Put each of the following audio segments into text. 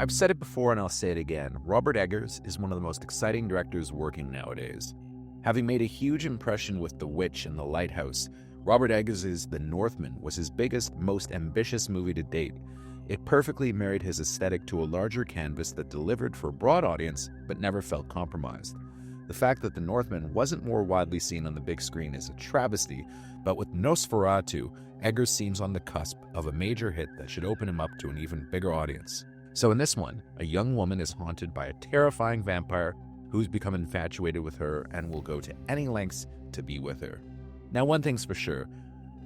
I've said it before and I'll say it again. Robert Eggers is one of the most exciting directors working nowadays. Having made a huge impression with The Witch and The Lighthouse, Robert Eggers' The Northman was his biggest, most ambitious movie to date. It perfectly married his aesthetic to a larger canvas that delivered for a broad audience but never felt compromised. The fact that The Northman wasn't more widely seen on the big screen is a travesty, but with Nosferatu, Eggers seems on the cusp of a major hit that should open him up to an even bigger audience. So in this one, a young woman is haunted by a terrifying vampire who's become infatuated with her and will go to any lengths to be with her. Now, one thing's for sure,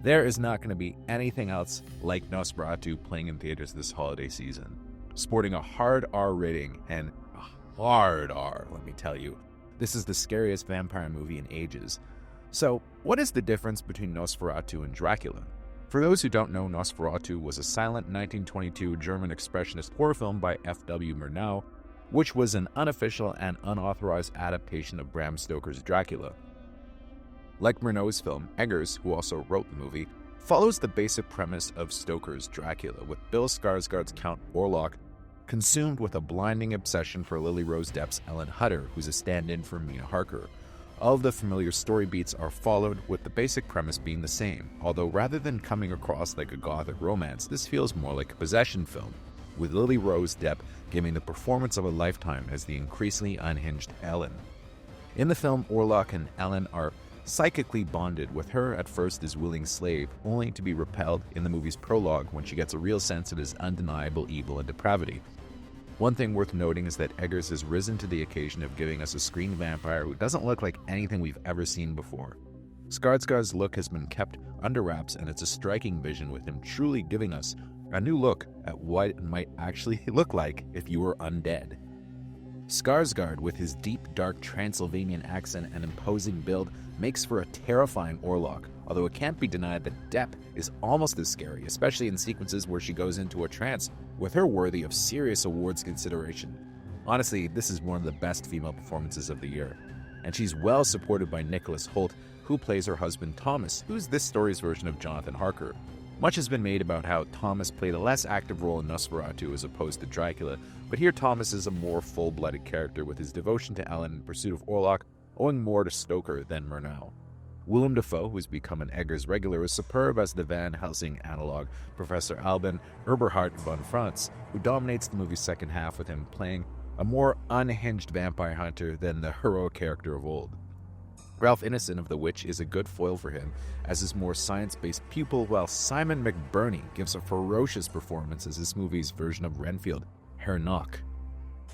there is not going to be anything else like Nosferatu playing in theaters this holiday season. Sporting a hard R rating, and a hard R, let me tell you. This is the scariest vampire movie in ages. So, what is the difference between Nosferatu and Dracula? For those who don't know, Nosferatu was a silent 1922 German expressionist horror film by F.W. Murnau, which was an unofficial and unauthorized adaptation of Bram Stoker's Dracula. Like Murnau's film, Eggers, who also wrote the movie, follows the basic premise of Stoker's Dracula, with Bill Skarsgård's Count Orlok consumed with a blinding obsession for Lily Rose Depp's Ellen Hutter, who's a stand-in for Mina Harker. All of the familiar story beats are followed, with the basic premise being the same, although rather than coming across like a gothic romance, this feels more like a possession film, with Lily Rose Depp giving the performance of a lifetime as the increasingly unhinged Ellen. In the film, Orlok and Ellen are psychically bonded, with her at first as willing slave, only to be repelled in the movie's prologue when she gets a real sense of his undeniable evil and depravity. One thing worth noting is that Eggers has risen to the occasion of giving us a screen vampire who doesn't look like anything we've ever seen before. Skarsgård's look has been kept under wraps, and it's a striking vision, with him truly giving us a new look at what it might actually look like if you were undead. Skarsgård, with his deep, dark Transylvanian accent and imposing build, makes for a terrifying Orlok, although it can't be denied that Depp is almost as scary, especially in sequences where she goes into a trance, with her worthy of serious awards consideration. Honestly, this is one of the best female performances of the year, and she's well supported by Nicholas Hoult, who plays her husband Thomas, who's this story's version of Jonathan Harker. Much has been made about how Thomas played a less active role in Nosferatu as opposed to Dracula, but here Thomas is a more full-blooded character, with his devotion to Ellen in pursuit of Orlok owing more to Stoker than Murnau. Willem Dafoe, who's become an Eggers regular, is superb as the Van Helsing analog, Professor Alban Eberhard von Franz, who dominates the movie's second half, with him playing a more unhinged vampire hunter than the heroic character of old. Ralph Ineson of The Witch is a good foil for him as his more science-based pupil, while Simon McBurney gives a ferocious performance as this movie's version of Renfield, Herr Nock.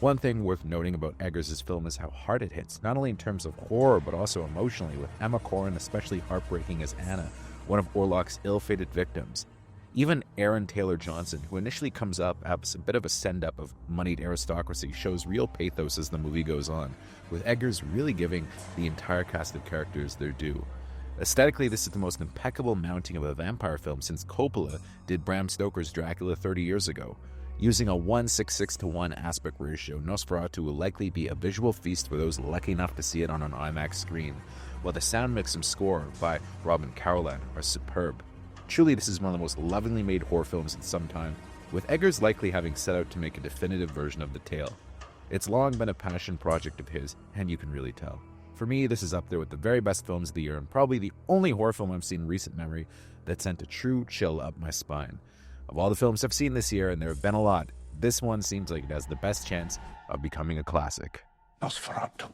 One thing worth noting about Eggers' film is how hard it hits, not only in terms of horror but also emotionally, with Emma Corrin especially heartbreaking as Anna, one of Orlok's ill-fated victims. Even Aaron Taylor Johnson, who initially comes up as a bit of a send-up of moneyed aristocracy, shows real pathos as the movie goes on, with Eggers really giving the entire cast of characters their due. Aesthetically, this is the most impeccable mounting of a vampire film since Coppola did Bram Stoker's Dracula 30 years ago. Using a 1:66:1 aspect ratio, Nosferatu will likely be a visual feast for those lucky enough to see it on an IMAX screen, while the sound mix and score by Robin Carolan are superb. Truly, this is one of the most lovingly made horror films in some time, with Eggers likely having set out to make a definitive version of the tale. It's long been a passion project of his, and you can really tell. For me, this is up there with the very best films of the year, and probably the only horror film I've seen in recent memory that sent a true chill up my spine. Of all the films I've seen this year, and there have been a lot, this one seems like it has the best chance of becoming a classic. Nosferatu.